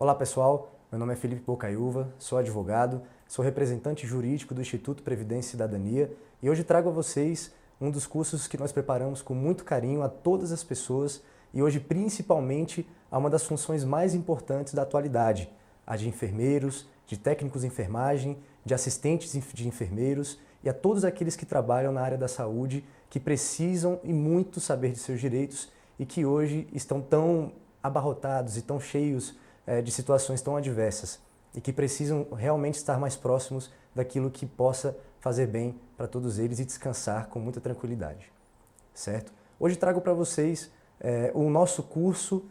Olá pessoal, meu nome é Felipe Bocaiúva, sou advogado, sou representante jurídico do Instituto Previdência e Cidadania e hoje trago a vocês um dos cursos que nós preparamos com muito carinho a todas as pessoas e hoje principalmente a uma das funções mais importantes da atualidade, a de enfermeiros, de técnicos de enfermagem, de assistentes de enfermeiros e a todos aqueles que trabalham na área da saúde que precisam e muito saber de seus direitos e que hoje estão tão abarrotados e tão cheios de situações tão adversas e que precisam realmente estar mais próximos daquilo que possa fazer bem para todos eles e descansar com muita tranquilidade, certo? Hoje trago para vocês o nosso curso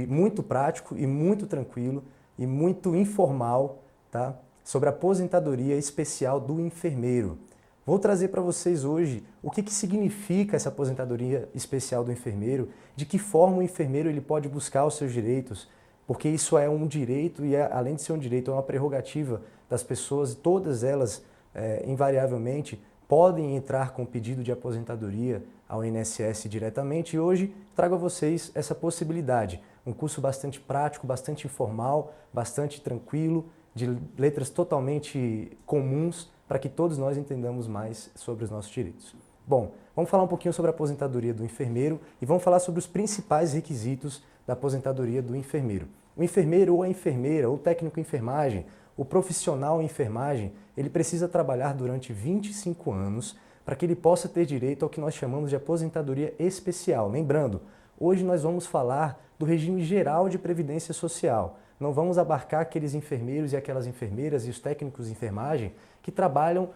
muito prático e muito tranquilo e muito informal, tá? Sobre a aposentadoria especial do enfermeiro. Vou trazer para vocês hoje o que significa essa aposentadoria especial do enfermeiro, de que forma o enfermeiro ele pode buscar os seus direitos, porque isso é um direito e, além de ser um direito, é uma prerrogativa das pessoas, todas elas, invariavelmente, podem entrar com pedido de aposentadoria ao INSS diretamente e hoje trago a vocês essa possibilidade. Um curso bastante prático, bastante informal, bastante tranquilo, de letras totalmente comuns para que todos nós entendamos mais sobre os nossos direitos. Bom, vamos falar um pouquinho sobre a aposentadoria do enfermeiro e vamos falar sobre os principais requisitos da aposentadoria do enfermeiro. O enfermeiro ou a enfermeira, ou técnico em enfermagem, o profissional em enfermagem, ele precisa trabalhar durante 25 anos para que ele possa ter direito ao que nós chamamos de aposentadoria especial. Lembrando, hoje nós vamos falar do regime geral de previdência social. Não vamos abarcar aqueles enfermeiros e aquelas enfermeiras e os técnicos de enfermagem que trabalham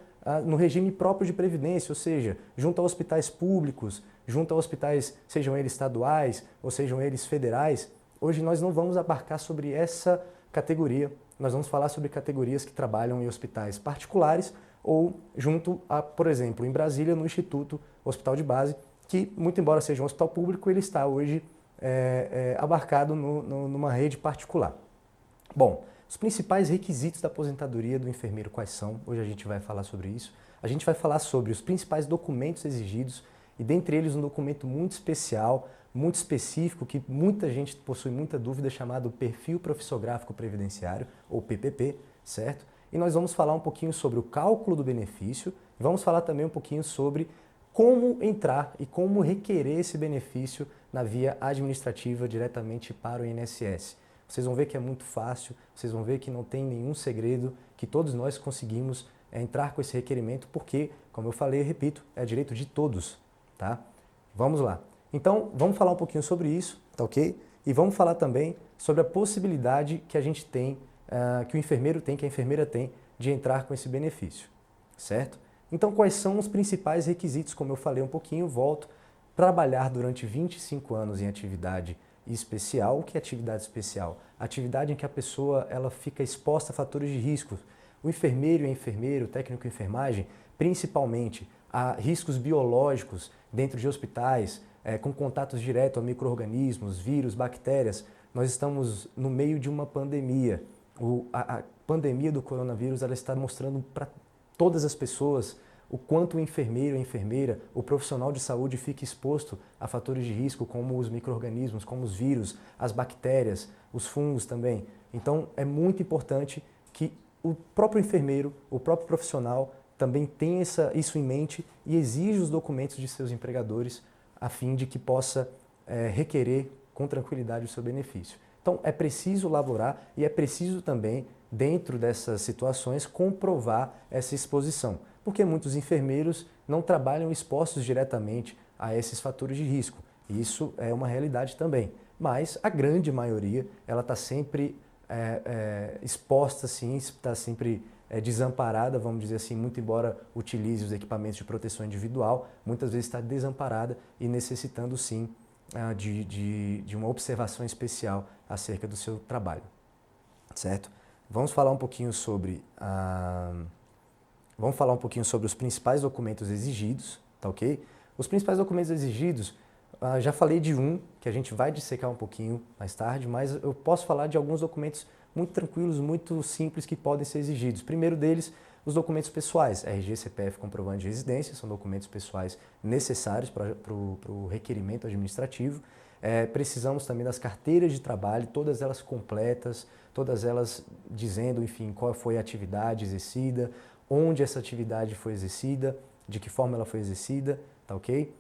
no regime próprio de previdência, ou seja, junto a hospitais públicos, junto a hospitais, sejam eles estaduais ou sejam eles federais. Hoje nós não vamos abarcar sobre essa categoria, nós vamos falar sobre categorias que trabalham em hospitais particulares ou junto a, por exemplo, em Brasília, no Instituto Hospital de Base, que, muito embora seja um hospital público, ele está hoje abarcado numa rede particular. Bom, os principais requisitos da aposentadoria do enfermeiro quais são? Hoje a gente vai falar sobre isso. A gente vai falar sobre os principais documentos exigidos e dentre eles um documento muito especial, muito específico, que muita gente possui muita dúvida, chamado Perfil Profissográfico Previdenciário, ou PPP, certo? E nós vamos falar um pouquinho sobre o cálculo do benefício e vamos falar também um pouquinho sobre como entrar e como requerer esse benefício na via administrativa diretamente para o INSS. Vocês vão ver que é muito fácil, vocês vão ver que não tem nenhum segredo, que todos nós conseguimos entrar com esse requerimento, porque, como eu falei e repito, é direito de todos, tá? Vamos lá. Então, vamos falar um pouquinho sobre isso, tá ok? E vamos falar também sobre a possibilidade que a gente tem, que o enfermeiro tem, que a enfermeira tem, de entrar com esse benefício, certo? Então, quais são os principais requisitos? Como eu falei um pouquinho, volto. Trabalhar durante 25 anos em atividade especial. O que é atividade especial? Atividade em que a pessoa ela fica exposta a fatores de risco. O enfermeiro e a enfermeira, o técnico em enfermagem, principalmente a riscos biológicos dentro de hospitais, com contatos diretos a micro-organismos, vírus, bactérias. Nós estamos no meio de uma pandemia. A pandemia do coronavírus ela está mostrando para todas as pessoas o quanto o enfermeiro, a enfermeira, o profissional de saúde fica exposto a fatores de risco como os micro-organismos, como os vírus, as bactérias, os fungos também. Então é muito importante que o próprio enfermeiro, o próprio profissional também tenha isso em mente e exija os documentos de seus empregadores a fim de que possa requerer com tranquilidade o seu benefício. Então é preciso laborar e é preciso também, dentro dessas situações, comprovar essa exposição, porque muitos enfermeiros não trabalham expostos diretamente a esses fatores de risco. Isso é uma realidade também, mas a grande maioria ela está sempre exposta, sim, está sempre desamparada, vamos dizer assim, muito embora utilize os equipamentos de proteção individual, muitas vezes está desamparada e necessitando sim de uma observação especial acerca do seu trabalho, certo? Vamos falar um pouquinho sobre os principais documentos exigidos, tá ok? Os principais documentos exigidos, já falei de um, que a gente vai dissecar um pouquinho mais tarde, mas eu posso falar de alguns documentos muito tranquilos, muito simples que podem ser exigidos. Primeiro deles, os documentos pessoais, RG, CPF, comprovante de residência, são documentos pessoais necessários para o requerimento administrativo. Precisamos também das carteiras de trabalho, todas elas completas, todas elas dizendo, enfim, qual foi a atividade exercida, onde essa atividade foi exercida, de que forma ela foi exercida, tá ok?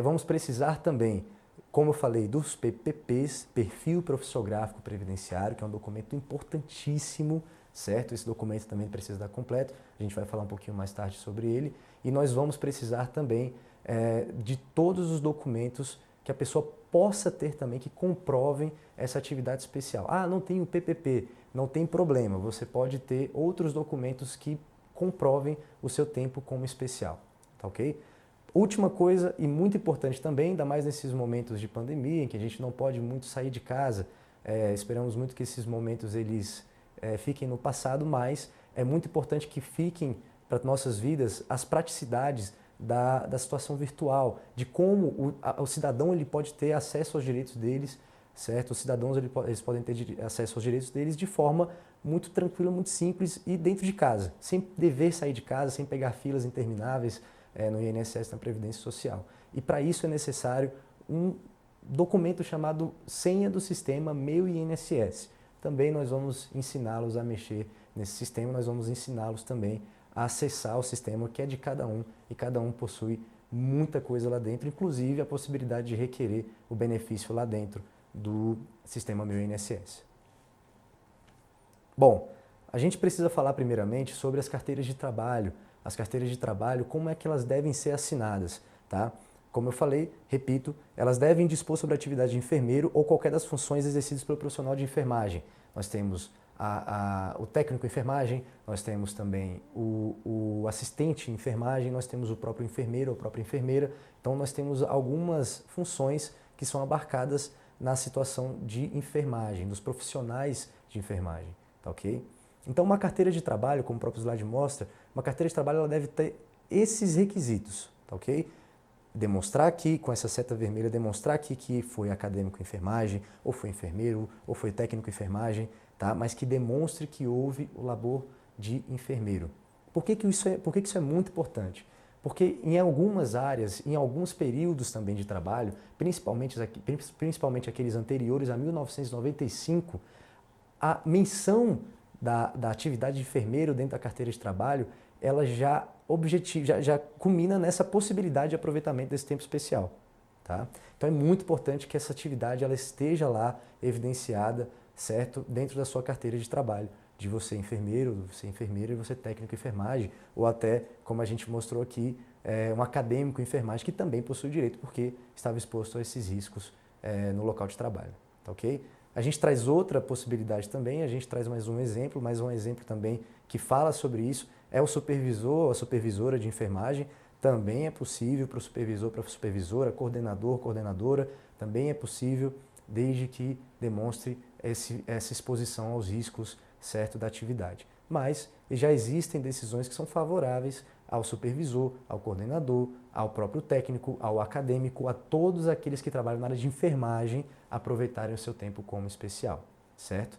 Vamos precisar também, como eu falei, dos PPPs, Perfil Profissiográfico Previdenciário, que é um documento importantíssimo, certo? Esse documento também precisa estar completo, a gente vai falar um pouquinho mais tarde sobre ele. E nós vamos precisar também de todos os documentos que a pessoa possa ter também, que comprovem essa atividade especial. Ah, não tem o PPP, não tem problema, você pode ter outros documentos que comprovem o seu tempo como especial, tá ok? Última coisa, e muito importante também, ainda mais nesses momentos de pandemia, em que a gente não pode muito sair de casa, esperamos muito que esses momentos eles fiquem no passado, mas é muito importante que fiquem para nossas vidas as praticidades da situação virtual, de como o cidadão ele pode ter acesso aos direitos deles, certo? Os cidadãos eles podem ter acesso aos direitos deles de forma muito tranquila, muito simples e dentro de casa, sem dever sair de casa, sem pegar filas intermináveis no INSS, na Previdência Social. E para isso é necessário um documento chamado Senha do Sistema Meu INSS. Também nós vamos ensiná-los a mexer nesse sistema, nós vamos ensiná-los também a acessar o sistema que é de cada um e cada um possui muita coisa lá dentro, inclusive a possibilidade de requerer o benefício lá dentro do sistema Meu INSS. Bom, a gente precisa falar primeiramente sobre as carteiras de trabalho. As carteiras de trabalho, como é que elas devem ser assinadas, tá? Como eu falei, repito, elas devem dispor sobre a atividade de enfermeiro ou qualquer das funções exercidas pelo profissional de enfermagem. Nós temos o técnico em enfermagem, nós temos também o assistente em enfermagem, nós temos o próprio enfermeiro ou a própria enfermeira. Então nós temos algumas funções que são abarcadas na situação de enfermagem, dos profissionais de enfermagem, tá ok? Então uma carteira de trabalho, como o próprio slide mostra, uma carteira de trabalho ela deve ter esses requisitos, tá ok? Demonstrar aqui, com essa seta vermelha, demonstrar aqui que foi acadêmico em enfermagem, ou foi enfermeiro, ou foi técnico em enfermagem, tá? Mas que demonstre que houve o labor de enfermeiro. Por que isso é muito importante? Porque em algumas áreas, em alguns períodos também de trabalho, principalmente aqueles anteriores a 1995, a menção da atividade de enfermeiro dentro da carteira de trabalho, ela já culmina nessa possibilidade de aproveitamento desse tempo especial. Tá? Então é muito importante que essa atividade ela esteja lá evidenciada, certo? Dentro da sua carteira de trabalho, de você enfermeiro, você enfermeira e você técnico em enfermagem, ou até, como a gente mostrou aqui, um acadêmico em enfermagem que também possui direito porque estava exposto a esses riscos no local de trabalho. Tá ok? A gente traz outra possibilidade também, a gente traz mais um exemplo também que fala sobre isso, é o supervisor ou a supervisora de enfermagem, também é possível para o supervisor, para a supervisora, coordenador, coordenadora, também é possível, desde que demonstre essa exposição aos riscos, certo, da atividade. Mas já existem decisões que são favoráveis ao supervisor, ao coordenador, ao próprio técnico, ao acadêmico, a todos aqueles que trabalham na área de enfermagem aproveitarem o seu tempo como especial, certo?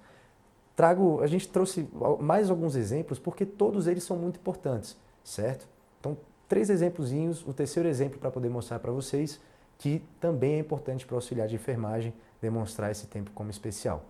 A gente trouxe mais alguns exemplos porque todos eles são muito importantes, certo? Então, 3 exemplozinhos, o terceiro exemplo para poder mostrar para vocês que também é importante para o auxiliar de enfermagem demonstrar esse tempo como especial.